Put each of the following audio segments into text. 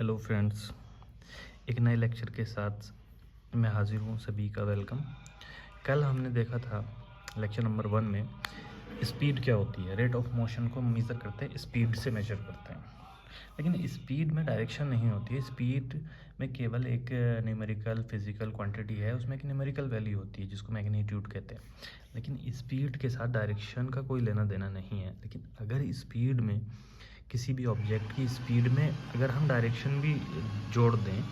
Hello friends, एक नए lecture के साथ मैं हाजिर हूँ। सभी का वेलकम। कल हमने देखा था लेक्चर नंबर 1 में स्पीड क्या होती है। रेट ऑफ मोशन को मेज़र करते हैं, स्पीड से मेजर करते हैं। लेकिन स्पीड में डायरेक्शन नहीं होती है। स्पीड में केवल एक न्यूमेरिकल फिजिकल क्वांटिटी है, उसमें एक न्यूमेरिकल वैल्यू होती है जिसको मैग्नीट्यूड कहते हैं। लेकिन स्पीड के साथ डायरेक्शन का कोई लेना देना नहीं है। लेकिन अगर स्पीड में किसी भी ऑब्जेक्ट की स्पीड में अगर हम डायरेक्शन भी जोड़ दें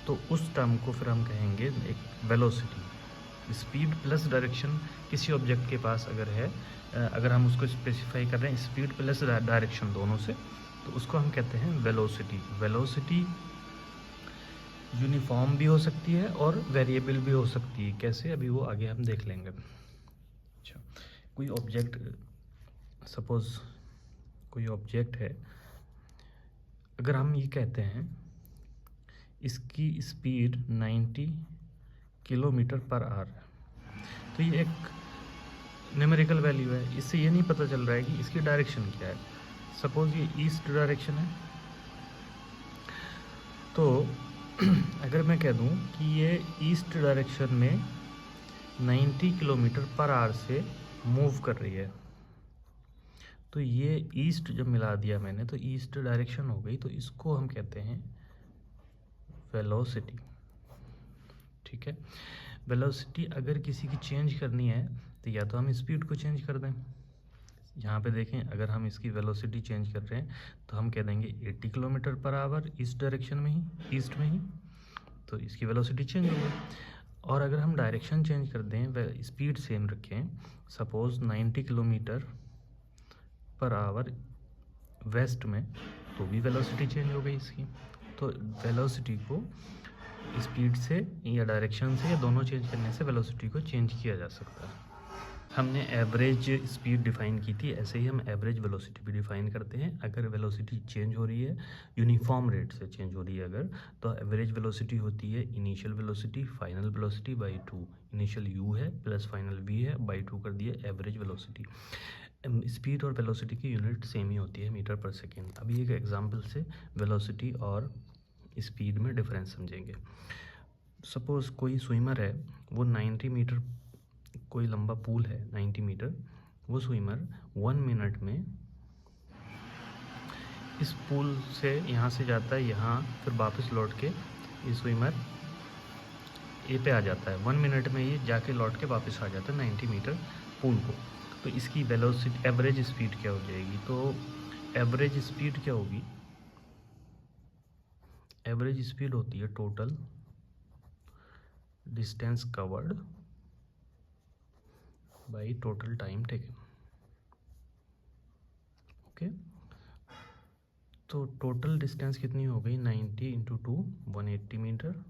तो उस टर्म को फिर हम कहेंगे एक वेलोसिटी। स्पीड प्लस डायरेक्शन किसी ऑब्जेक्ट के पास अगर है, अगर हम उसको स्पेसिफाई कर रहे हैं स्पीड प्लस डायरेक्शन दोनों से, तो उसको हम कहते हैं वेलोसिटी। वेलोसिटी यूनिफॉर्म भी हो सकती है और वेरिएबल भी हो सकती है। कैसे, अभी वो आगे हम देख लेंगे। अच्छा, कोई ऑब्जेक्ट, सपोज कोई ऑब्जेक्ट है, अगर हम ये कहते हैं इसकी स्पीड 90 किलोमीटर पर आवर है, तो ये एक न्यूमेरिकल वैल्यू है। इससे ये नहीं पता चल रहा है कि इसकी डायरेक्शन क्या है। सपोज ये ईस्ट डायरेक्शन है, तो अगर मैं कह दूं कि ये ईस्ट डायरेक्शन में 90 किलोमीटर पर आवर से मूव कर रही है, तो ये ईस्ट जब मिला दिया मैंने तो ईस्ट डायरेक्शन हो गई, तो इसको हम कहते हैं वेलोसिटी। ठीक है, वेलोसिटी अगर किसी की चेंज करनी है तो या तो हम स्पीड को चेंज कर दें। यहाँ पे देखें, अगर हम इसकी वेलोसिटी चेंज कर रहे हैं तो हम कह देंगे 80 किलोमीटर पर आवर इस डायरेक्शन में ही, ईस्ट में ही, तो इसकी वेलोसिटी चेंज हो गई। और अगर हम डायरेक्शन चेंज कर दें, स्पीड सेम रखें, suppose 90 kilometre per hour west में, तो भी वेलोसिटी चेंज हो गई इसकी। तो वेलोसिटी को स्पीड से या डायरेक्शन से या दोनों चेंज करने से वेलोसिटी को चेंज किया जा सकता है। हमने एवरेज स्पीड डिफ़ाइन की थी, ऐसे ही हम एवरेज वेलोसिटी भी डिफ़ाइन करते हैं। अगर वेलोसिटी चेंज हो रही है, यूनिफॉर्म रेट से चेंज हो रही है अगर, तो एवरेज वेलोसिटी होती है initial velocity final velocity by 2। Initial u है प्लस फाइनल v है, बाई 2 कर दिए एवरेज वेलोसिटी। स्पीड और वेलोसिटी की यूनिट सेम ही होती है, मीटर पर सेकेंड। अभी एक एग्जाम्पल से वेलोसिटी और स्पीड में डिफरेंस समझेंगे। सपोज़ कोई स्विमर है, वो 90 मीटर, कोई लंबा पूल है 90 मीटर, वो स्विमर 1 मिनट में इस पूल से यहाँ से जाता है यहाँ, फिर वापस लौट के ये स्विमर ए पे आ जाता है। 1 मिनट में ये जाके लौट के वापस आ जाता है 90 मीटर पूल को। तो इसकी वेलोसिटी एवरेज स्पीड क्या हो जाएगी? तो एवरेज स्पीड क्या होगी? एवरेज स्पीड होती है total distance covered by total time taken. Okay, तो टोटल डिस्टेंस कितनी हो गई? 90 इंटू 2 180 मीटर,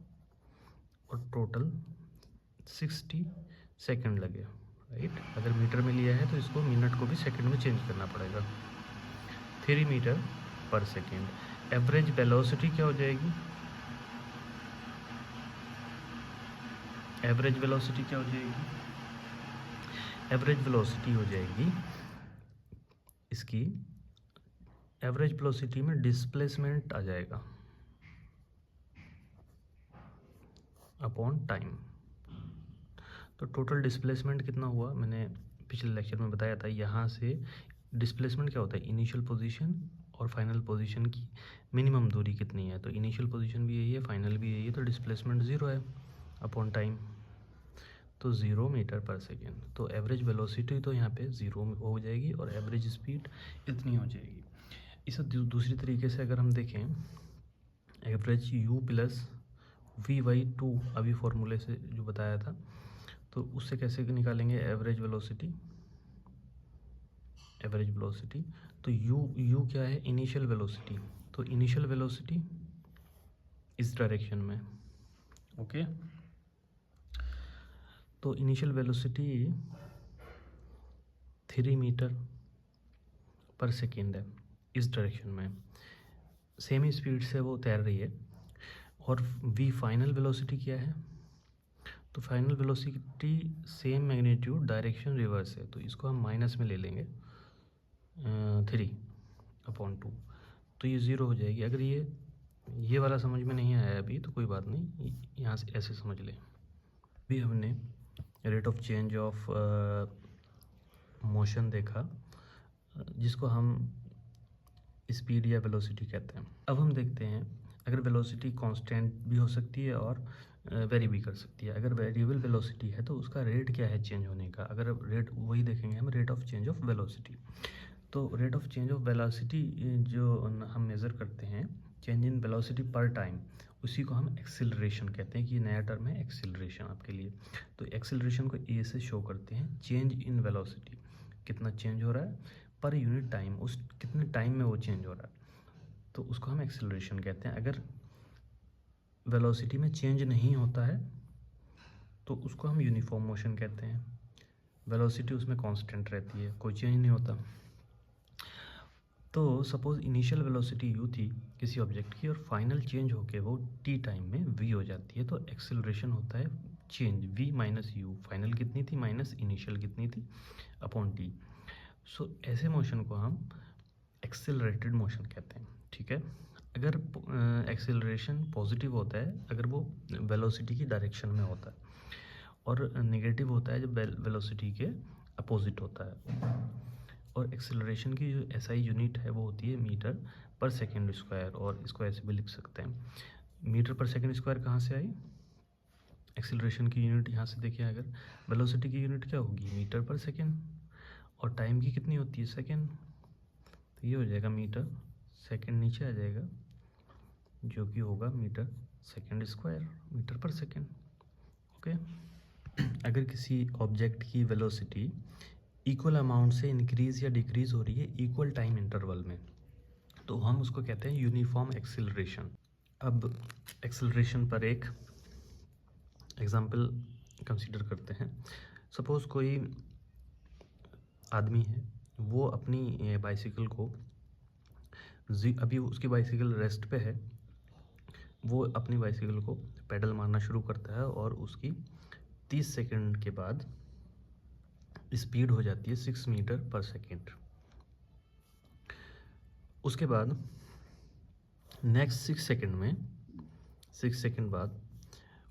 और टोटल 60 सेकंड लगे, राइट। अगर मीटर में लिया है तो इसको मिनट को भी सेकंड में चेंज करना पड़ेगा। 3 मीटर पर सेकंड। एवरेज वेलोसिटी क्या हो जाएगी? एवरेज वेलोसिटी क्या हो जाएगी? एवरेज वेलोसिटी हो जाएगी इसकी, एवरेज वेलोसिटी में डिस्प्लेसमेंट आ जाएगा अपॉन टाइम। तो टोटल डिस्प्लेसमेंट कितना हुआ? मैंने पिछले लेक्चर में बताया था। यहाँ से डिस्प्लेसमेंट क्या होता है? इनिशियल पोजीशन और फाइनल पोजीशन की मिनिमम दूरी कितनी है। तो इनिशियल पोजीशन भी यही है, फाइनल भी यही है, तो डिस्प्लेसमेंट 0 है अपॉन टाइम, तो 0 मीटर पर सेकेंड। तो एवरेज वेलोसिटी तो यहाँ पे 0 हो जाएगी और एवरेज स्पीड इतनी हो जाएगी। इसे दूसरी तरीके से अगर हम देखें, एवरेज u प्लस v/2, अभी फॉर्मूले से जो बताया था, तो उससे कैसे निकालेंगे एवरेज वेलोसिटी? एवरेज वेलोसिटी तो u क्या है? Initial velocity. तो इनिशियल वेलोसिटी इस डायरेक्शन में, ओके। तो initial velocity 3 metre per second है इस डायरेक्शन में, सेम ही स्पीड से वो तैर रही है। और v फाइनल वेलोसिटी क्या है? तो final velocity same magnitude, direction reverse है, तो इसको हम माइनस में ले लेंगे 3/2, तो ये 0 हो जाएगी। अगर ये ये वाला समझ में नहीं आया अभी तो कोई बात नहीं, यहाँ से ऐसे समझ लें। अभी हमने rate of change of motion देखा, जिसको हम स्पीड या वेलोसिटी कहते हैं। अब हम देखते हैं अगर वेलोसिटी कांस्टेंट भी हो सकती है और वेरी भी कर सकती है। अगर वेरिएबल वेलोसिटी है तो उसका रेट क्या है चेंज होने का, अगर रेट वही देखेंगे हम, rate of change of velocity. तो rate of change of velocity जो हम मेज़र करते हैं, change in velocity per time, उसी को हम एक्सेलरेशन कहते हैं, कि नया टर्म है एक्सेलरेशन आपके लिए। तो एक्सेलरेशन को ए से शो करते हैं, चेंज इन वेलोसिटी, कितना चेंज हो रहा है पर यूनिट टाइम, उस कितने टाइम में वो चेंज हो रहा है, तो उसको हम एक्सेलरेशन कहते हैं। अगर वेलोसिटी में चेंज नहीं होता है तो उसको हम यूनिफॉर्म मोशन कहते हैं। वेलोसिटी उसमें कांस्टेंट रहती है, कोई चेंज नहीं होता। तो सपोज इनिशियल वेलोसिटी यू थी किसी ऑब्जेक्ट की और फाइनल चेंज होके वो टी टाइम में वी हो जाती है, तो एक्सेलरेशन होता है change V minus U, final कितनी थी माइनस इनिशियल कितनी थी अपॉन टी। सो ऐसे मोशन को हम एक्सेलरेटेड मोशन कहते हैं, ठीक है। अगर एक्सेलरेशन पॉजिटिव होता है अगर वो वेलोसिटी की डायरेक्शन में होता है, और नेगेटिव होता है जब वेलोसिटी के अपोजिट होता है। और एक्सेलरेशन की जो एसआई यूनिट है वो होती है मीटर पर सेकेंड स्क्वायर, और इसको ऐसे भी लिख सकते हैं, मीटर पर सेकेंड स्क्वायर कहाँ से आई, एक्सेलरेशन की यूनिट यहाँ से देखिए, अगर वेलोसिटी की यूनिट क्या होगी मीटर पर सेकेंड, और टाइम की कितनी होती है सेकेंड, तो ये हो जाएगा मीटर, सेकेंड नीचे आ जाएगा जो कि होगा metre second square, metre per second, okay. अगर किसी ऑब्जेक्ट की वेलोसिटी इक्वल अमाउंट से इंक्रीज़ या डिक्रीज़ हो रही है इक्वल टाइम इंटरवल में, तो हम उसको कहते हैं यूनिफॉर्म एक्सेलरेशन। अब एक्सेलरेशन पर एक एग्जांपल कंसीडर करते हैं। सपोज़ कोई आदमी है, वो अपनी बाइसिकल को अभी उसकी बाइसिकल रेस्ट पे है, वो अपनी बाइसिकल को पेडल मारना शुरू करता है और उसकी 30 सेकंड के बाद स्पीड हो जाती है 6 मीटर पर सेकेंड। उसके बाद नेक्स्ट 6 सेकंड में 6 सेकंड बाद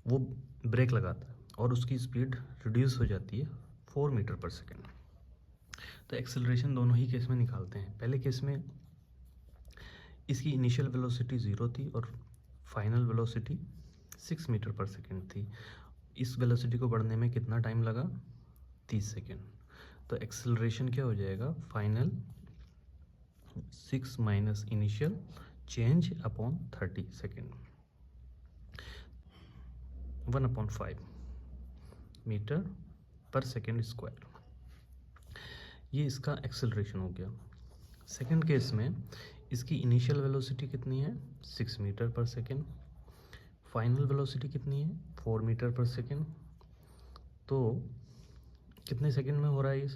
वो ब्रेक लगाता है और उसकी स्पीड रिड्यूस हो जाती है 4 मीटर पर सेकेंड। तो एक्सेलरेशन दोनों ही केस में निकालते हैं। पहले केस में इसकी इनिशियल वेलोसिटी 0 थी और final velocity 6 metre per second थी। इस वेलोसिटी को बढ़ने में कितना टाइम लगा, 30 सेकेंड। तो एक्सेलरेशन क्या हो जाएगा, final 6 minus initial change upon 30 second, 1/5 metre per second square. ये इसका एक्सेलरेशन हो गया। सेकेंड केस में इसकी इनिशियल वेलोसिटी कितनी है, 6 metre per second, final velocity कितनी है, 4 मीटर पर सेकेंड। तो कितने सेकेंड में हो रहा है ये,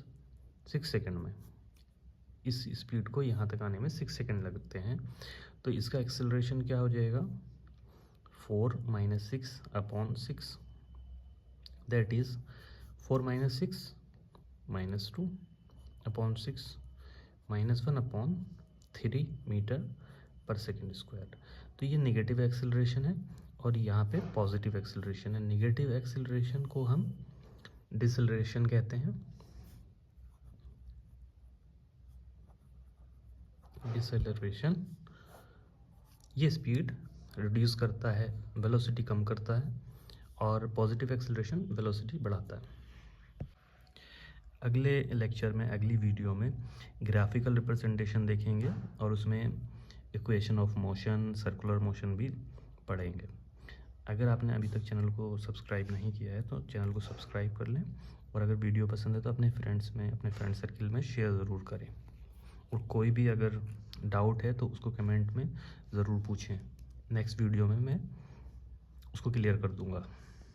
6 सेकेंड में। इस स्पीड को यहाँ तक आने में 6 सेकेंड लगते हैं। तो इसका एक्सेलरेशन क्या हो जाएगा, 4 minus 6 upon 6, that is 4 minus 6 minus 2 upon 6 minus 1 upon 3 metre per second square. तो ये नेगेटिव एक्सेलरेशन है और यहाँ पे पॉजिटिव एक्सेलरेशन है। नेगेटिव एक्सेलरेशन को हम डिसेलरेशन कहते हैं, डिसेलरेशन। ये स्पीड रिड्यूस करता है, वेलोसिटी कम करता है, और पॉजिटिव एक्सेलरेशन वेलोसिटी बढ़ाता है। अगले लेक्चर में, अगली वीडियो में ग्राफिकल रिप्रेजेंटेशन देखेंगे और उसमें equation of motion, circular motion भी पढ़ेंगे। अगर आपने अभी तक चैनल को सब्सक्राइब नहीं किया है तो चैनल को सब्सक्राइब कर लें, और अगर वीडियो पसंद है तो अपने फ्रेंड्स में, अपने फ्रेंड सर्किल में शेयर ज़रूर करें। और कोई भी अगर डाउट है तो उसको कमेंट में ज़रूर पूछें, नेक्स्ट वीडियो में मैं उसको क्लियर कर दूँगा।